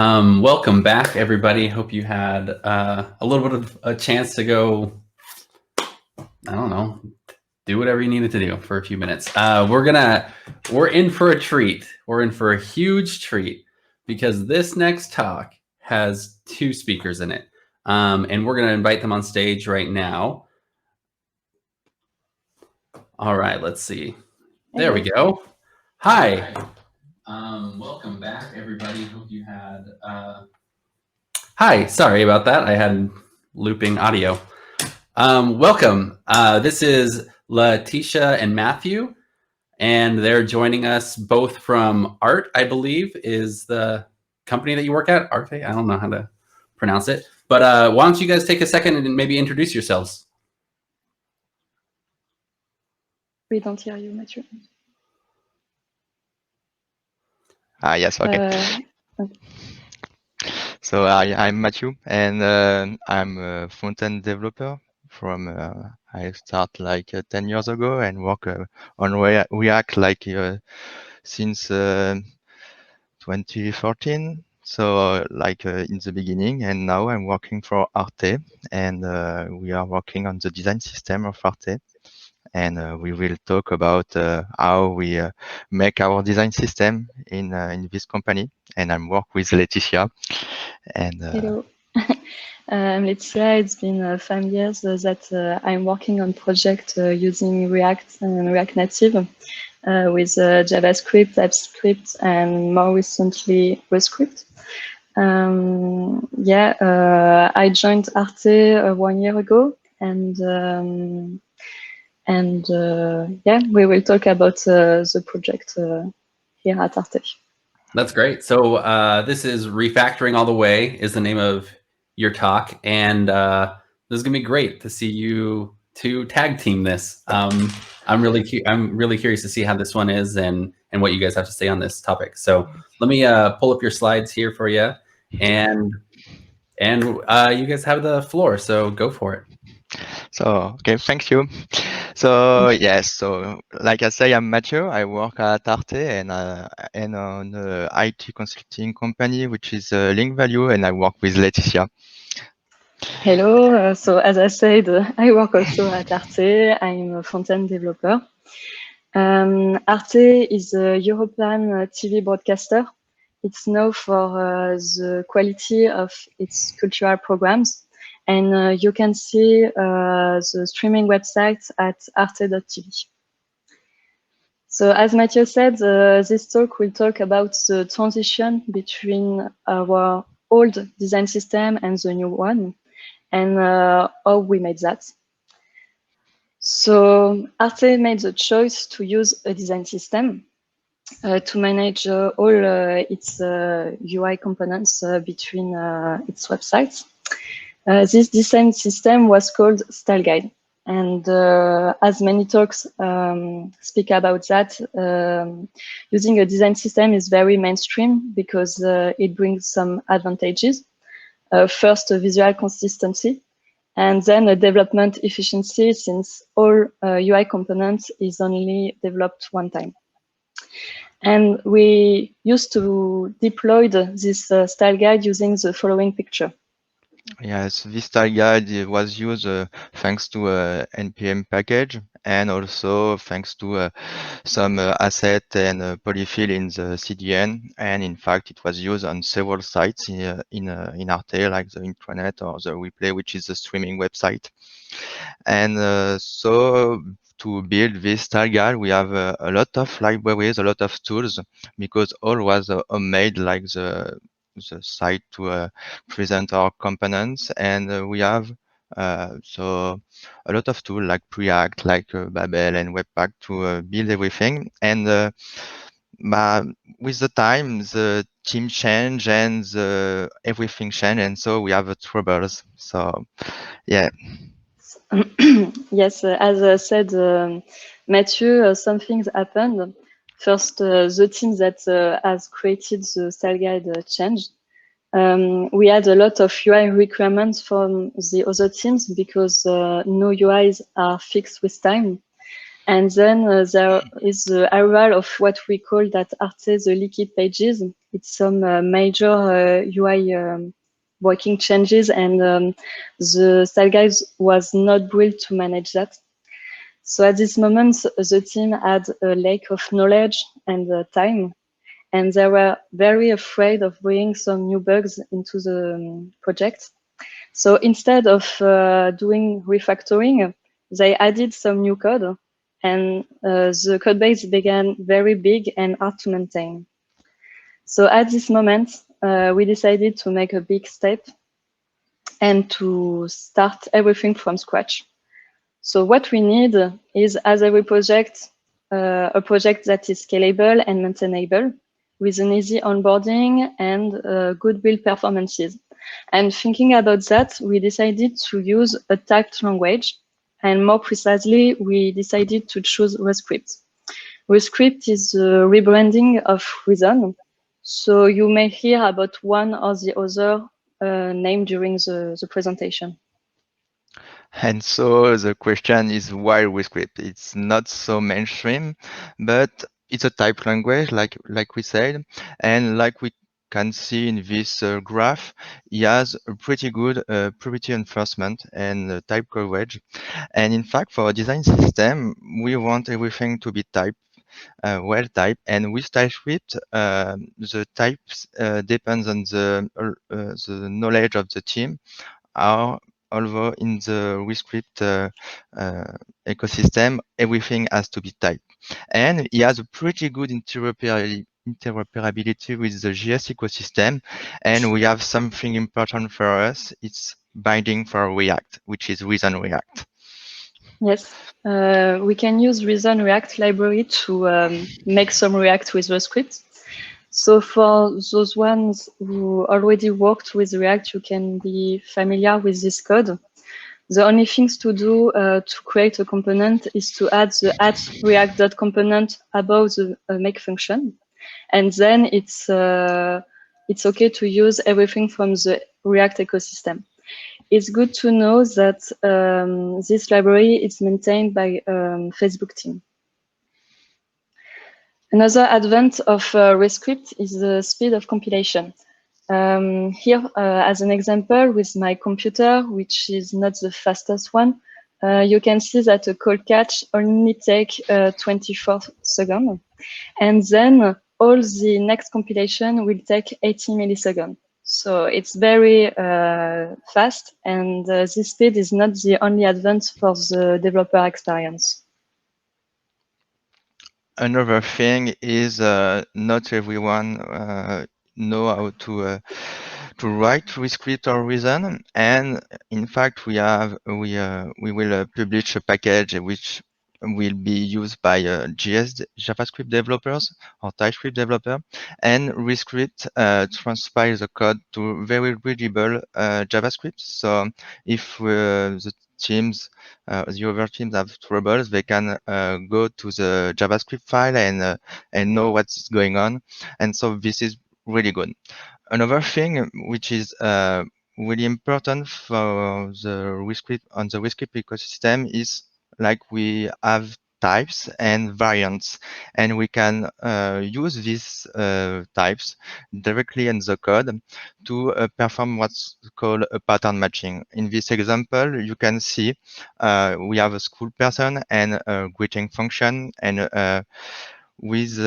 Welcome back, everybody. Hope you had a little bit of a chance to go, I don't know, do whatever you needed to do for a few minutes. We're in for a treat. We're in for a huge treat because this next talk has two speakers in it. And we're gonna invite them on stage right now. All right, let's see. There we go. Hi. Welcome back, everybody. Hope you had. Hi, sorry about that. I had looping audio. Welcome. This is Letitia and Matthew, and they're joining us both from ART, I believe, is the company that you work at. Arte? I don't know how to pronounce it. But why don't you guys take a second and maybe introduce yourselves? We don't hear you, Matthew. Yes, okay. So I'm Matthew, and I'm a front-end developer from, I start like 10 years ago and work on React like since 2014. So like in the beginning, and now I'm working for Arte, and we are working on the design system of Arte. And we will talk about how we make our design system in this company. And I'm work with Letitia. And hello, I'm Letitia. It's been 5 years that I'm working on project using React and React Native with JavaScript, TypeScript, and more recently RESTscript. I joined Arte 1 year ago, and we will talk about the project here at Arte. That's great. So this is Refactoring All the Way is the name of your talk, and this is gonna be great to see you two tag team this. I'm really curious to see how this one is and what you guys have to say on this topic. So let me pull up your slides here for you, and you guys have the floor. So go for it. So okay, thank you. So yes, so like I say, I'm Mathieu. I work at Arte and on an IT consulting company, which is Link Value, and I work with Letitia. Hello. So as I said, I work also at Arte. I'm a front-end developer. Arte is a European TV broadcaster. It's known for the quality of its cultural programs. And you can see the streaming website at arte.tv. So as Mathieu said, this talk will talk about the transition between our old design system and the new one, and how we made that. So Arte made the choice to use a design system to manage all its UI components between its websites. This design system was called Style Guide. And as many talks speak about that, using a design system is very mainstream because it brings some advantages. First, visual consistency, and then a development efficiency, since all UI components is only developed one time. And we used to deploy this style guide using the following picture. Yes, this style guide was used thanks to a NPM package, and also thanks to some asset and polyfill in the CDN. And in fact, it was used on several sites in Arte, like the intranet or the replay, which is the streaming website. And so to build this style guide, we have a lot of libraries, a lot of tools, because all was made like the site to present our components. And we have so a lot of tools like Preact, like Babel and Webpack to build everything. And with the time, the team change and everything change, and so we have troubles. So yeah. Yes, as I said, Mathieu, some things happened. First, the team that has created the style guide changed. We had a lot of UI requirements from the other teams because no UIs are fixed with time. And then there is the arrival of what we call at Arte the leaky pages. it's some major UI working changes, and the style guide was not built to manage that. So at this moment, the team had a lack of knowledge and time, and they were very afraid of bringing some new bugs into the project. So instead of doing refactoring, they added some new code, and the code base began very big and hard to maintain. So at this moment, we decided to make a big step and to start everything from scratch. So what we need is, as every project, a project that is scalable and maintainable, with an easy onboarding and good build performances. And thinking about that, we decided to use a typed language. And more precisely, we decided to choose Rescript. Rescript is a rebranding of Reason. So you may hear about one or the other name during the presentation. And so the question is why Rescript? It's not so mainstream, but it's a typed language, like we said, and like we can see in this graph, it has a pretty good property enforcement and type coverage. And in fact, for a design system, we want everything to be typed. Well typed, and with TypeScript, the types depends on the knowledge of the team. Although in the Rescript ecosystem, everything has to be typed, and it has a pretty good interoperability with the JS ecosystem. And we have something important for us. It's binding for React, which is Reason React. Yes, we can use Reason React library to make some React with Rescript. So for those ones who already worked with React, you can be familiar with this code. The only things to do to create a component is to add the @react.component above the make function. And then it's okay to use everything from the React ecosystem. It's good to know that this library is maintained by Facebook team. Another advent of Rescript is the speed of compilation. Here, as an example, with my computer, which is not the fastest one, you can see that a call catch only takes 24 seconds. And then all the next compilation will take 80 milliseconds. So it's very fast, and this speed is not the only advance for the developer experience. Another thing is not everyone know how to write Rescript or Reason, and in fact we will publish a package which will be used by JavaScript developers or TypeScript developer, and Rescript transpiles the code to very readable JavaScript. So if the other teams have troubles, they can go to the JavaScript file and know what's going on. And so this is really good. Another thing which is really important for the Rescript on the Rescript ecosystem is like we have types and variants, and we can use these types directly in the code to perform what's called a pattern matching. In this example, you can see we have a school person and a greeting function, and with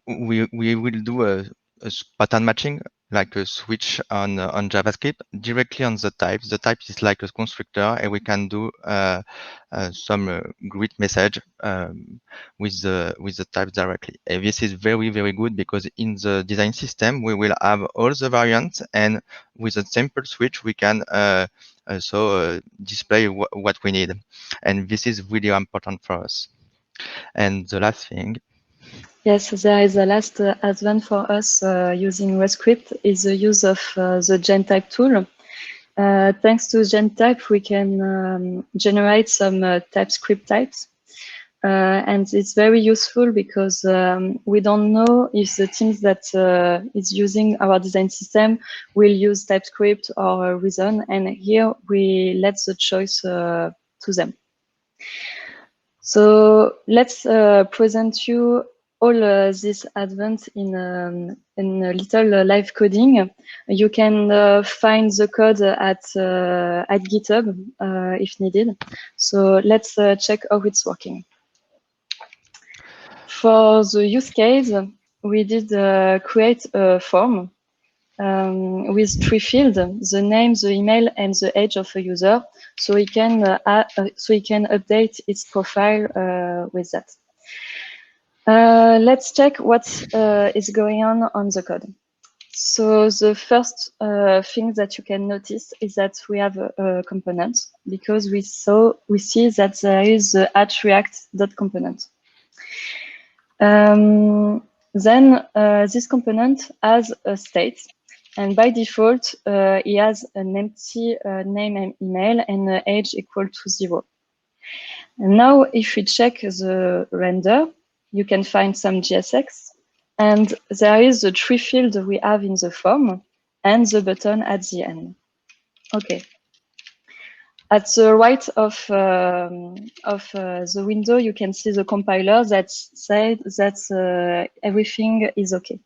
we will do a pattern matching, like a switch on JavaScript directly on the type. The type is like a constructor, and we can do some greet message with the type directly. And this is very, very good because in the design system we will have all the variants, and with a simple switch we can display what we need. And this is really important for us. And the last thing. Yes, there is a last advent for us using Rescript is the use of the GenType tool. Thanks to GenType, we can generate some TypeScript types. And it's very useful because we don't know if the teams that is using our design system will use TypeScript or Reason. And here we let the choice to them. So let's present you all this advent in a little live coding. You can find the code at GitHub if needed. So let's check how it's working. For the use case, we did create a form with 3 fields: the name, the email, and the age of a user, so he can update its profile with that. Let's check what is going on the code. So the first thing that you can notice is that we have a component, because we see that there is the @react.component. Then this component has a state, and by default, it has an empty name and email and age equal to 0. And now, if we check the render, you can find some JSX, and there is the 3 field we have in the form and the button at the end. Okay. At the right of the window, you can see the compiler that said that everything is okay.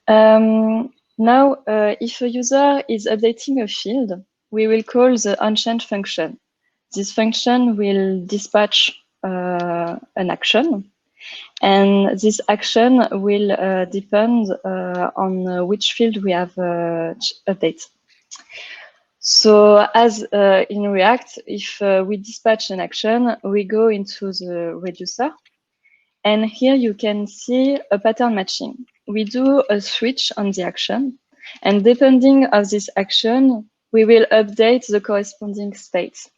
Now, if a user is updating a field, we will call the onChange function. This function will dispatch an action, and this action will depend on which field we have updated. So as in React, if we dispatch an action, we go into the reducer. And here you can see a pattern matching. We do a switch on the action. And depending on this action, we will update the corresponding state.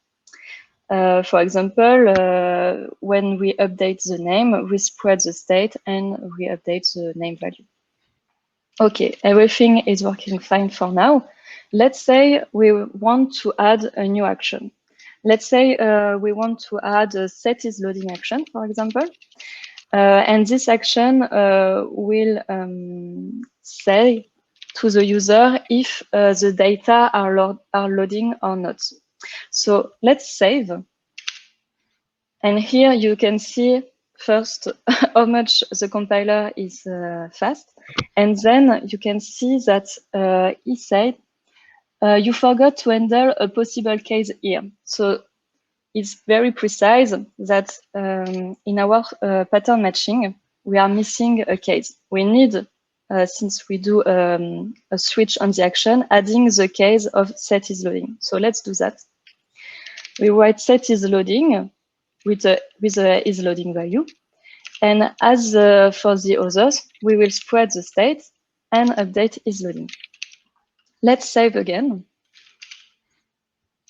For example, when we update the name, we spread the state and we update the name value. Okay, everything is working fine for now. Let's say we want to add a new action. Let's say we want to add a setIsLoading action, for example. And this action will say to the user if the data are loading or not. So let's save. And here you can see first how much the compiler is fast. And then you can see that he said, you forgot to handle a possible case here. So it's very precise that in our pattern matching, we are missing a case. We need, since we do a switch on the action, adding the case of setIsLoading. So let's do that. We write setIsLoading with a isLoading value. And as for the others, we will spread the state and update isLoading. Let's save again.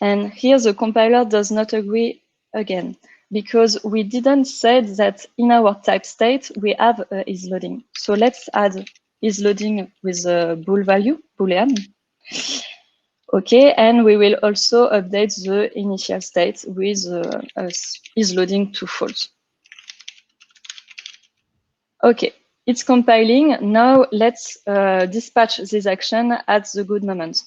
And here the compiler does not agree again, because we didn't say that in our type state we have isLoading. So let's add isLoading with a bool value, boolean. Okay, and we will also update the initial state with isLoading to false. Okay, it's compiling. Now let's dispatch this action at the good moment.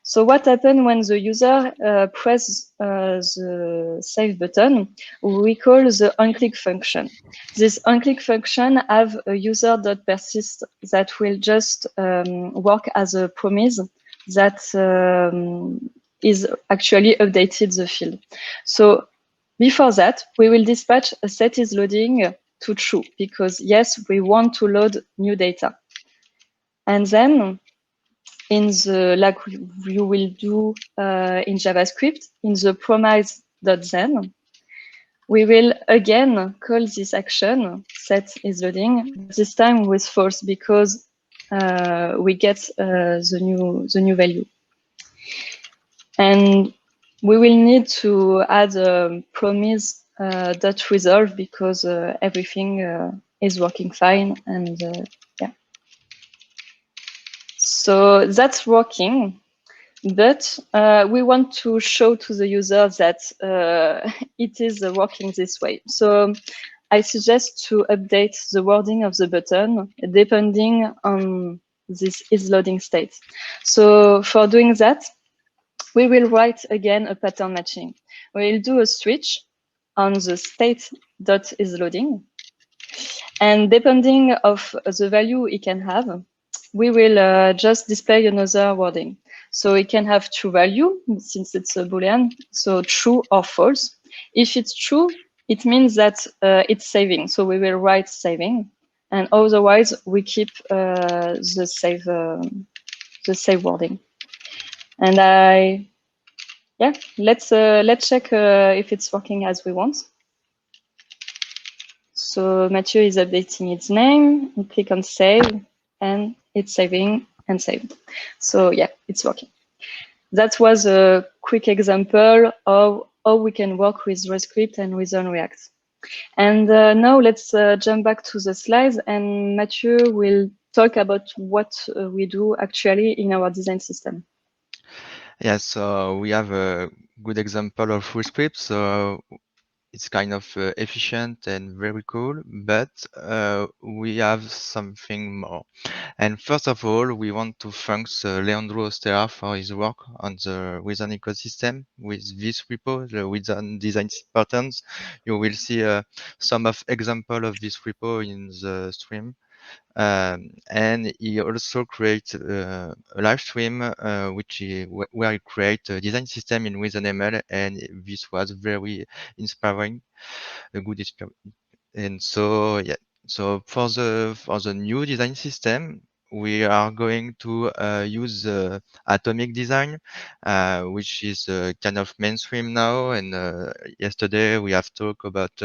So what happened when the user presses the save button? We call the onClick function. This onClick function have a user.persist that will just work as a promise that is actually updated the field. So before that, we will dispatch a setIsLoading to true, because yes, we want to load new data. And then in the, like you will do in JavaScript, in the promise.then, we will again call this action, setIsLoading, this time with false, because we get the new value. And we will need to add a promise.resolve because everything is working fine, and yeah. So that's working, but we want to show to the user that it is working this way. So I suggest to update the wording of the button depending on this isLoading state. So for doing that, we will write again a pattern matching. We will do a switch on the state.isLoading. And depending of the value it can have, we will just display another wording. So it can have true value, since it's a Boolean, so true or false. If it's true, it means that it's saving. So we will write saving, and otherwise we keep the save wording. And let's check if it's working as we want. So Mathieu is updating its name. We click on save, and it's saving and saved. So yeah, it's working. That was a quick example of how we can work with RESTscript and with React. And now let's jump back to the slides, and Mathieu will talk about what we do actually in our design system. Yes, so we have a good example of RESTscript. So it's kind of efficient and very cool, but we have something more. And first of all, we want to thank Leandro Ostera for his work on the Wizard ecosystem with this repo, the Wizard design patterns. You will see some of example of this repo in the stream. And he also creates a live stream where he create a design system in WizardML, and this was very inspiring, a good experience. And so yeah, so for the new design system, we are going to use atomic design, which is kind of mainstream now. And yesterday we have talked about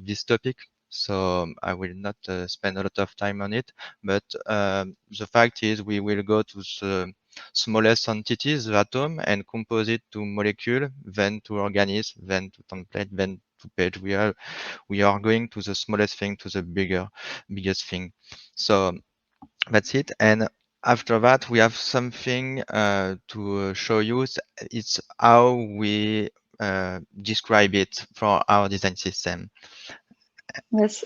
this topic. So I will not spend a lot of time on it, but the fact is we will go to the smallest entities, the atom, and compose it to molecule, then to organism, then to template, then to page. We are going to the smallest thing to the biggest thing. So that's it. And after that, we have something to show you. It's how we describe it for our design system. Yes,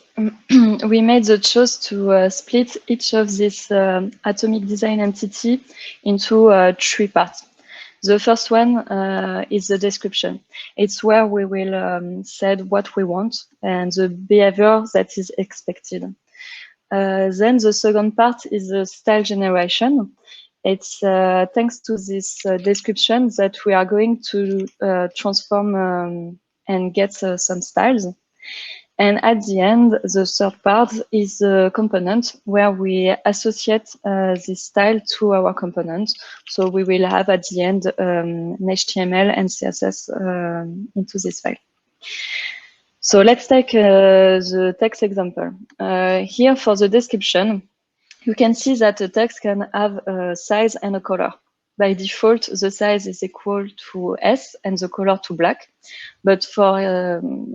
we made the choice to split each of this atomic design entity into 3 parts. The first one is the description. It's where we will say what we want and the behavior that is expected. Then the second part is the style generation. It's thanks to this description that we are going to transform and get some styles. And at the end, the third part is the component where we associate this style to our component. So we will have at the end an HTML and CSS into this file. So let's take the text example. Here for the description, you can see that the text can have a size and a color. By default, the size is equal to S and the color to black. But for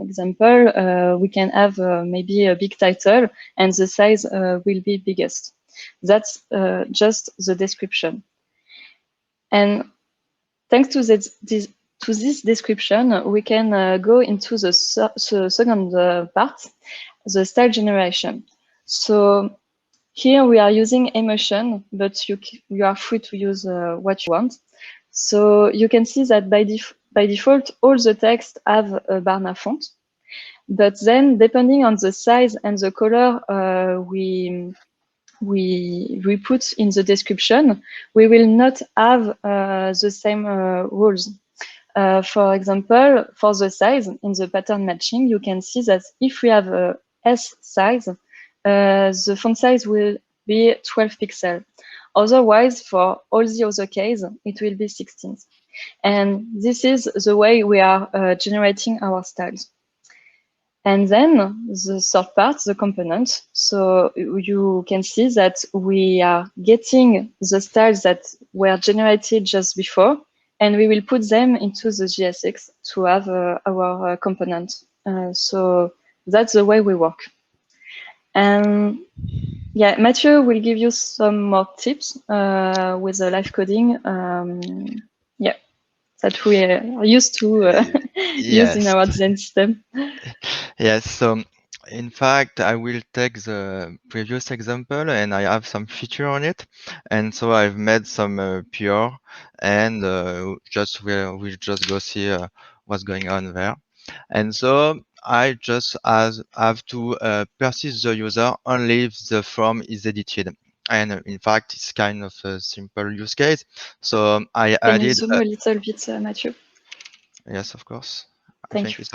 example, we can have maybe a big title and the size will be biggest. That's just the description. And thanks to this description, we can go into the second part, the style generation. So here we are using emotion, but you are free to use what you want. So you can see that by default, all the text have a Barna font. But then, depending on the size and the color we put in the description, we will not have the same rules. For example, for the size in the pattern matching, you can see that if we have a S size, the font size will be 12 pixels. Otherwise, for all the other cases, it will be 16. And this is the way we are generating our styles. And then the third part, the component. So you can see that we are getting the styles that were generated just before, and we will put them into the JSX to have our component. So that's the way we work. And yeah, Mathieu will give you some more tips with the live coding. Yeah, that we are used to use in our design system. Yes, so in fact, I will take the previous example and I have some feature on it. And so I've made some PR and we'll just go see what's going on there. And so I just have to persist the user only if the form is edited. And in fact, it's kind of a simple use case. So I Can you added, zoom a little bit, Mathieu? yes, of course. I Thank think you. it's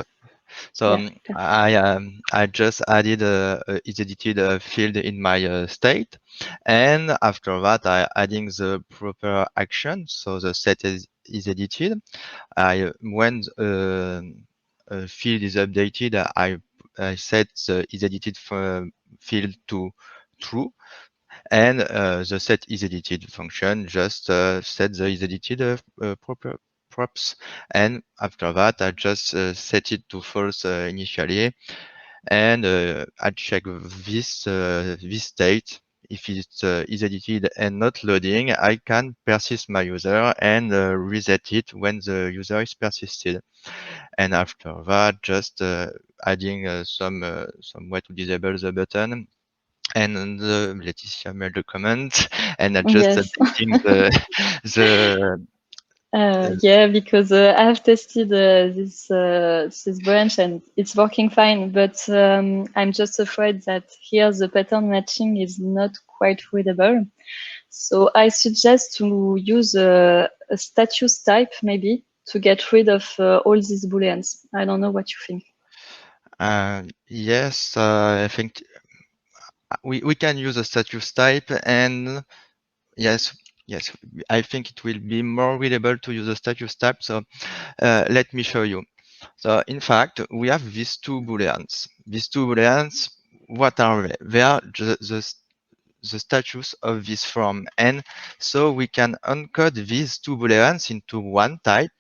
so. Yeah, okay. I just added a is edited field in my state, and after that, I adding the proper action. So the set is edited. When a field is updated, I set the is edited field to true, and the set is edited function just set the is edited proper props, and after that I just set it to false initially, and I check this state. If it is edited and not loading, I can persist my user and reset it when the user is persisted. And after that, just adding some way to disable the button. And Laetitia made a comment, and I just Yes. updating the Yeah, because I have tested this branch and it's working fine, but I'm just afraid that here the pattern matching is not quite readable. So I suggest to use a status type maybe to get rid of all these booleans. I don't know what you think. yes, I think we can use a status type, and yes, I think it will be more readable to use a status type. So let me show you. So in fact, we have these two booleans. These two booleans, what are they? They are the status of this form, and so we can encode these two booleans into one type,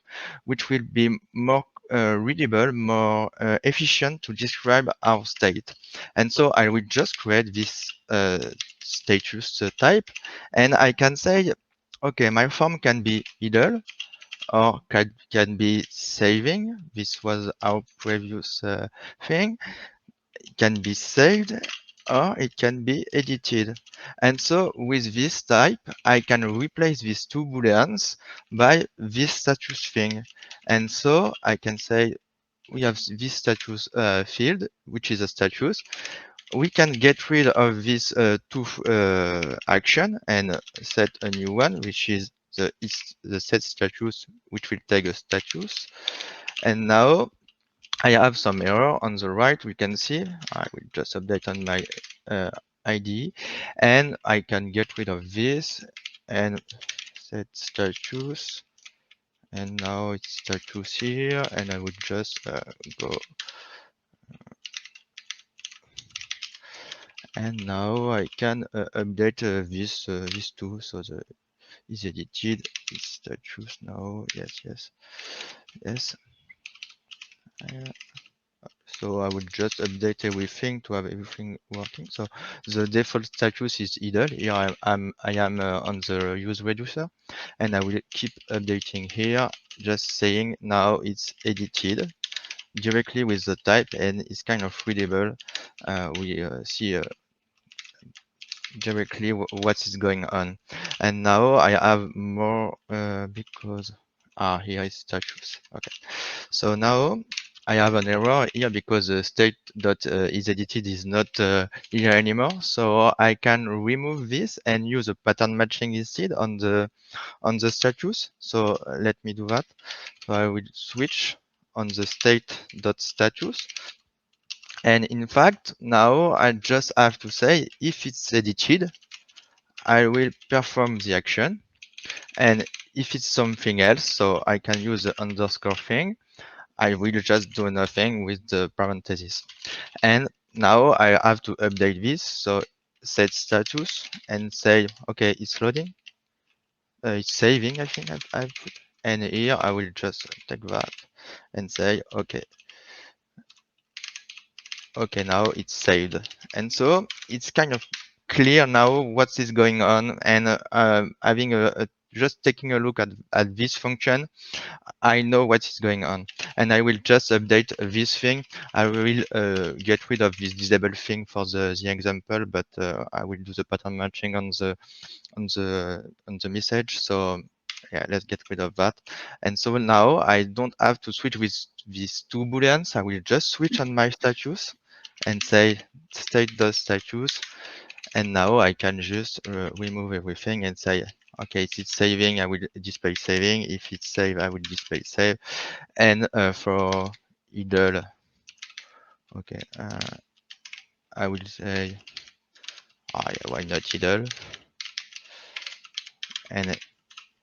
which will be more readable, more efficient to describe our state. And so I will just create this status type, and I can say, okay, my form can be idle or can be saving. This was our previous thing. It can be saved or it can be edited. And so with this type, I can replace these two booleans by this status thing. And so I can say we have this status field, which is a status. We can get rid of this two action and set a new one, which is the set status, which will take a status. And now I have some error on the right. We can see I will just update on my IDE, and I can get rid of this and set status. And now it's status here, and I would just go. And now I can update these two. So the is edited. It's status now. Yes. So I would just update everything to have everything working. So the default status is idle. Here I am on the use reducer, and I will keep updating here, just saying now it's edited directly with the type, and it's kind of readable. We see directly what is going on. And now I have more because here is status. Okay, so now I have an error here because the state.is edited is not here anymore. So I can remove this and use a pattern matching instead on the status. So let me do that. So I will switch on the state.status. And in fact, now I just have to say if it's edited, I will perform the action. And if it's something else, so I can use the underscore thing, I will just do nothing with the parentheses. And now I have to update this. So set status and say, okay, it's loading. It's saving, I think I put. And here I will just take that and say, okay. Okay, now it's saved. And so it's kind of clear now what is going on, and having just taking a look at this function, I know what is going on, and I will just update this thing. I will get rid of this disable thing for the example, but I will do the pattern matching on the message. So Yeah, let's get rid of that. And so now I don't have to switch with these two booleans. I will just switch on my status and say state.status. And now I can just remove everything and say, okay, if it's saving, I will display saving. If it's save, I will display save. And for idle, okay, I will say, yeah, why not idle? And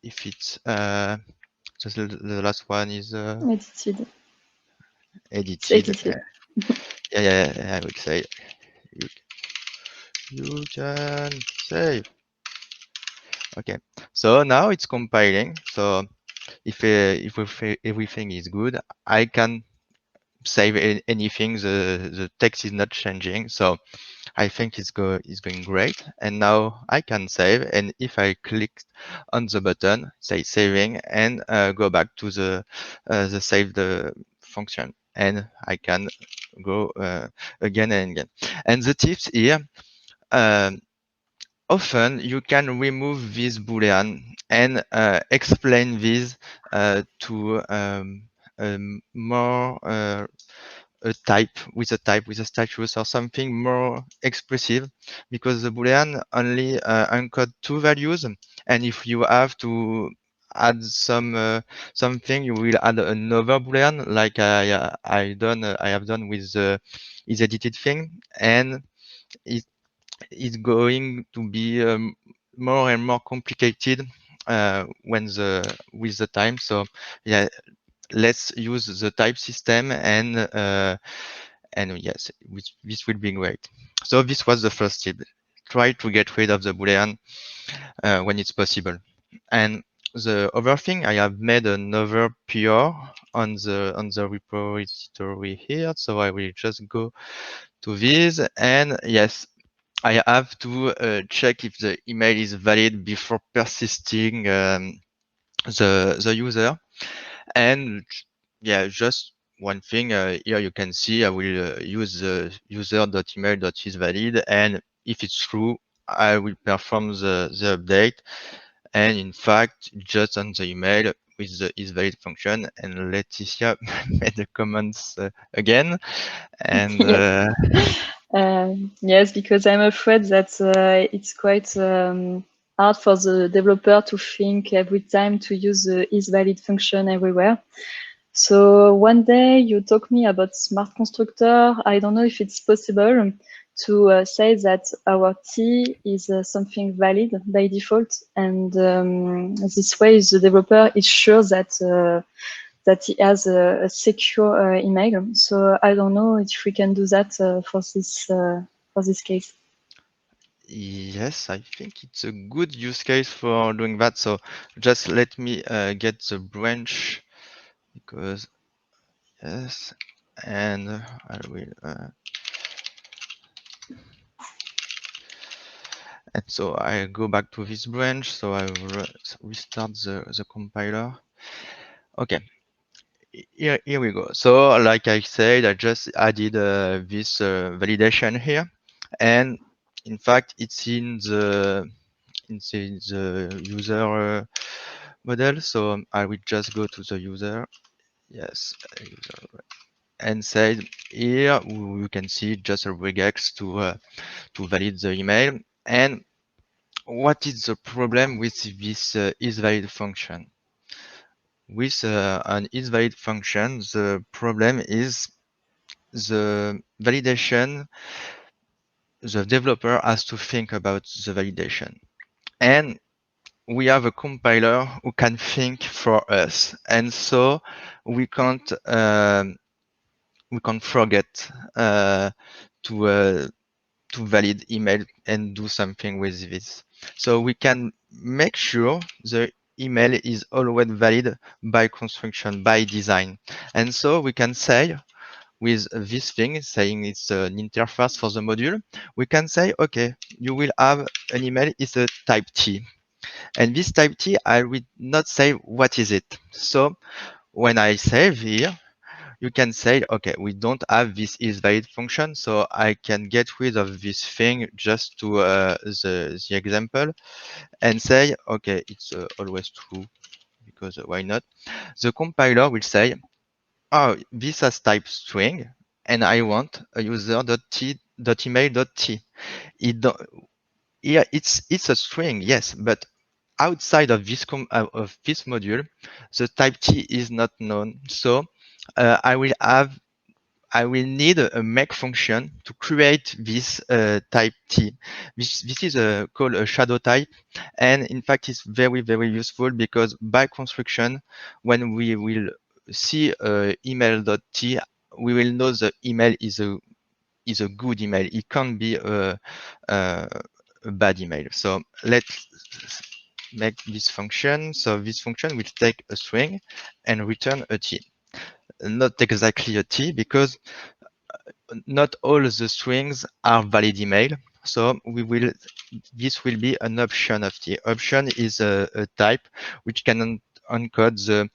if it's just the last one is Edited. It's edited. edited. Yeah, I would say you can save. Okay, so now it's compiling. So if everything is good, I can save anything. The text is not changing. So I think it's going great. And now I can save. And if I click on the button, say saving, and go back to the saved function, and I can go again and again. And the tips here, often you can remove this boolean and explain this to more a type with a status or something more expressive, because the boolean only encode two values, and if you have to add something, you will add another boolean, like I have done with the is edited thing, and it's going to be more and more complicated with the time. So yeah, let's use the type system, and yes, this will be great. So this was the first tip. Try to get rid of the boolean when it's possible. And the other thing, I have made another PR on the repository here. So I will just go to this, and yes, I have to check if the email is valid before persisting the user. And yeah, just one thing here you can see, I will use the user.email.isValid, and if it's true, I will perform the update. And in fact, just on the email with the isValid function, and Laetitia made the comments again. And yes, because I'm afraid that it's quite hard for the developer to think every time to use the isValid function everywhere. So one day you talk me about smart constructor. I don't know if it's possible to say that our T is something valid by default, and this way the developer is sure that he has a secure email. So I don't know if we can do that for this case. yes, I think it's a good use case for doing that. So just let me get the branch, because yes, and I will. And so I go back to this branch. So I will restart the compiler. Okay. Here we go. So like I said, I just added this validation here, and in fact, it's in the user model. So I will just go to the user. Yes, user, and say here you can see just a regex to validate the email. And what is the problem with this isValid function? With an isValid function, the problem is the validation. The developer has to think about the validation, and we have a compiler who can think for us, and so we can't forget to valid email and do something with this. So we can make sure the email is always valid by construction, by design. And so we can say with this thing, saying it's an interface for the module, we can say, okay, you will have an email is a type T. And this type T, I will not say what is it. So when I save here, you can say, okay, we don't have this isValid function, so I can get rid of this thing just to the example and say, okay, it's always true. because why not? The compiler will say, oh, this has type string, and I want a user.email.t. Yeah, it's a string, yes, but outside of this module, the type t is not known. So I will need a make function to create this type t. This is called a shadow type, and in fact, it's very, very useful because by construction, when we will see email.t, we will know the email is a good email. It can't be a bad email. So let's make this function. So this function will take a string and return a t. Not exactly a t because not all the strings are valid email. So this will be an option of t. Option is a type which can encode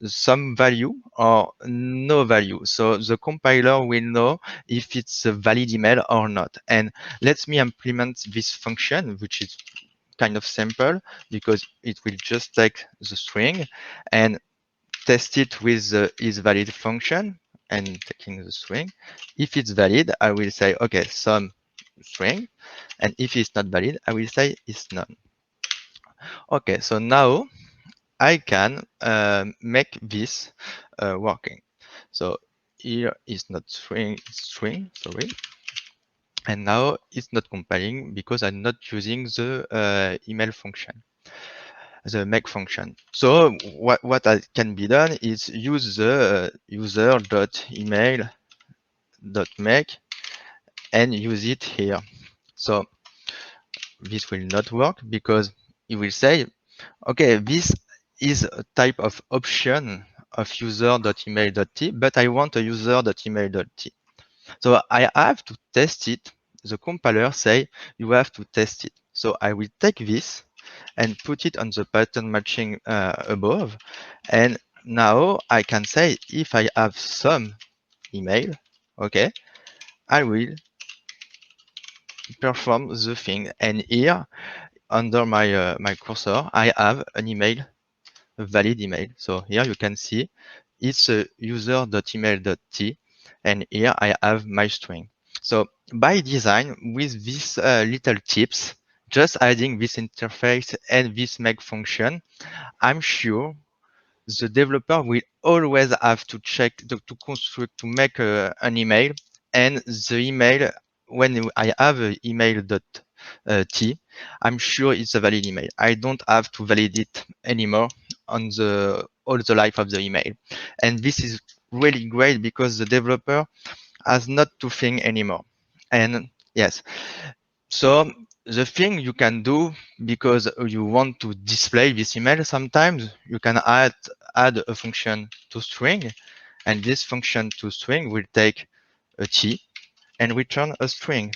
some value or no value. So the compiler will know if it's a valid email or not. And let me implement this function, which is kind of simple because it will just take the string and test it with the isValid function and taking the string. If it's valid, I will say, okay, some string. And if it's not valid, I will say it's none. Okay, so now I can make this working. So here is not string, it's string, sorry. And now it's not compiling because I'm not using the email function, the make function. So what can be done is use the user.email.make and use it here. So this will not work because it will say, okay, this is a type of option of user.email.t, but I want a user.email.t. So I have to test it. The compiler say you have to test it. So I will take this and put it on the pattern matching above. And now I can say if I have some email, okay, I will perform the thing. And here under my cursor, I have an email, a valid email. So here you can see it's a user.email.t, and here I have my string. So by design, with these little tips, just adding this interface and this make function, I'm sure the developer will always have to check to construct to make an email, and the email, when I have a email.t, I'm sure it's a valid email. I don't have to validate it anymore on all the life of the email. And this is really great because the developer has not to think anymore. And yes, so the thing you can do, because you want to display this email, sometimes you can add a function to string, and this function to string will take a t and return a string.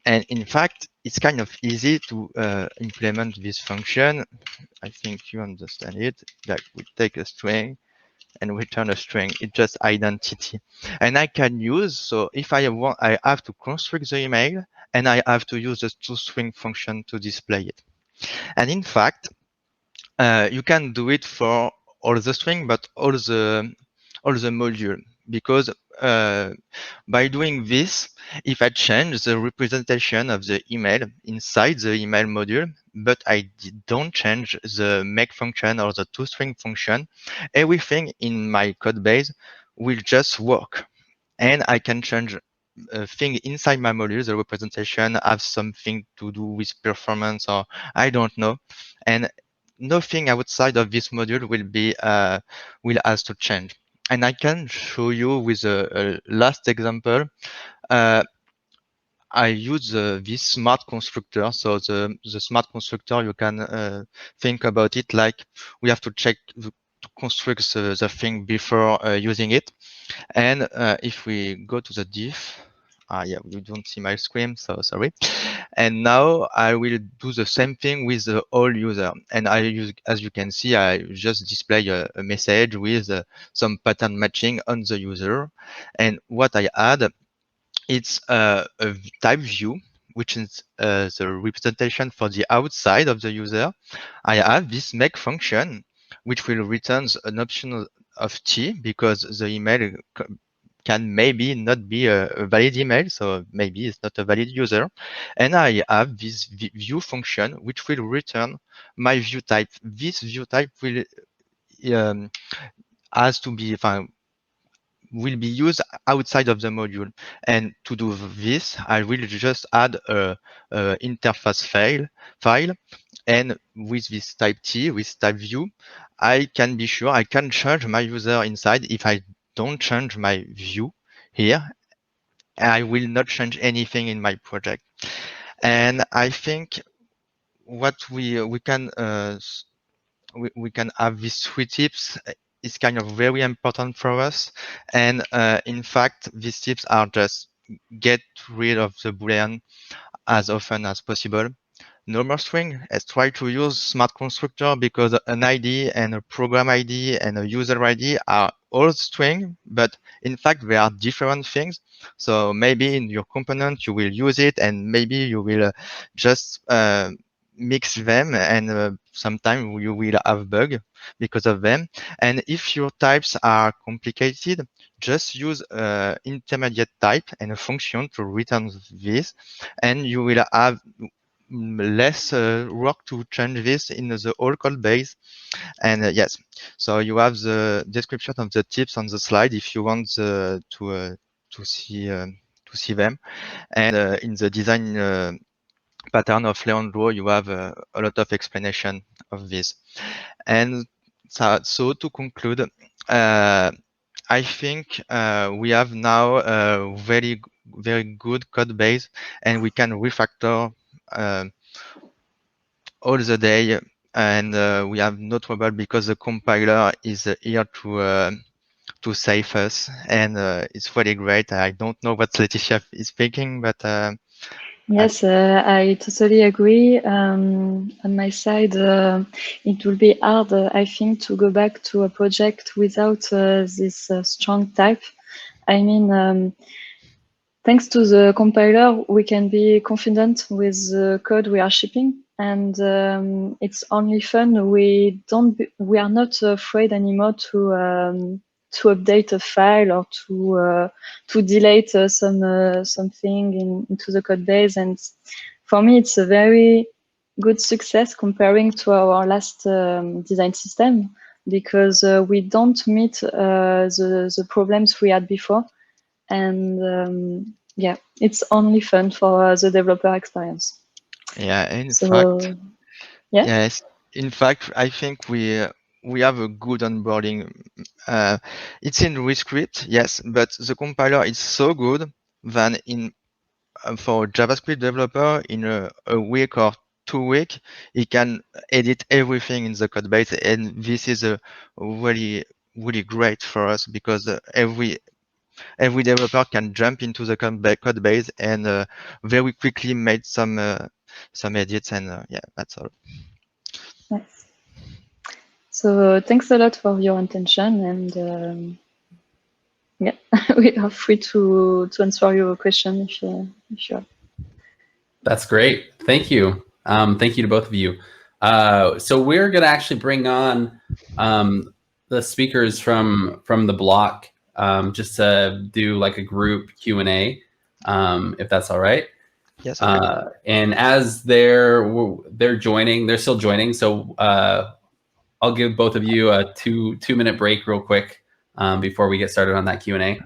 And in fact, it's kind of easy to implement this function. I think you understand it. That we take a string and return a string. It's just identity. And I can use, so if I want, I have to construct the email and I have to use the toString function to display it. And in fact, you can do it for all the string, but all the module, because by doing this, if I change the representation of the email inside the email module, but I don't change the make function or the toString function, everything in my code base will just work. And I can change a thing inside my module, the representation have something to do with performance, or I don't know. And nothing outside of this module will ask to change. And I can show you with a last example. I use this smart constructor. So the smart constructor, you can think about it like we have to check to construct the thing before using it. And if we go to the diff, yeah, you don't see my screen, so sorry. And now I will do the same thing with the all user. And I use, as you can see, I just display a message with some pattern matching on the user. And what I add, it's a type view, which is the representation for the outside of the user. I have this make function which will return an option of T, because the email can maybe not be a valid email, so maybe it's not a valid user. And I have this view function, which will return my view type. This view type will has to be will be used outside of the module. And to do this, I will just add a interface file. And with this type T, with type view, I can be sure I can change my user inside. If I don't change my view here, I will not change anything in my project. And I think what we can have these 3 tips is kind of very important for us. And in fact, these tips are just get rid of the Boolean as often as possible. No more string. Let's try to use smart constructor, because an ID and a program ID and a user ID are all string, but in fact they are different things. So maybe in your component you will use it, and maybe you will just mix them, and sometimes you will have bug because of them. And if your types are complicated, just use intermediate type and a function to return this, and you will have less work to change this in the whole code base. And yes, so you have the description of the tips on the slide if you want to see them. And in the design pattern of Leandro, you have a lot of explanation of this. And so to conclude, I think we have now a very good code base, and we can refactor all the day, and we have no trouble because the compiler is here to save us, and it's really great. I don't know what Laetitia is thinking, but yes, I totally agree. On my side, it will be hard, I think, to go back to a project without this strong type. I mean, thanks to the compiler, we can be confident with the code we are shipping, and it's only fun. We are not afraid anymore to update a file or to delete something into the code base. And for me, it's a very good success comparing to our last design system, because we don't meet the problems we had before. And yeah, it's only fun for the developer experience. yeah, in So, fact, yeah. yes, in fact, I think we have a good onboarding. It's in ReScript, yes, but the compiler is so good that for a JavaScript developer, in a week or 2 weeks, he can edit everything in the code base, and this is a really great for us, because every developer can jump into the code base and very quickly make some edits, and yeah, that's all. Nice. So thanks a lot for your attention, and yeah, we are free to answer your question if you are. That's great. Thank you. Thank you to both of you. So we're going to actually bring on the speakers from the block, just to do like a group Q&A, if that's all right. Yes. Okay. And as they're joining, they're still joining. So I'll give both of you a two-minute break real quick before we get started on that Q&A.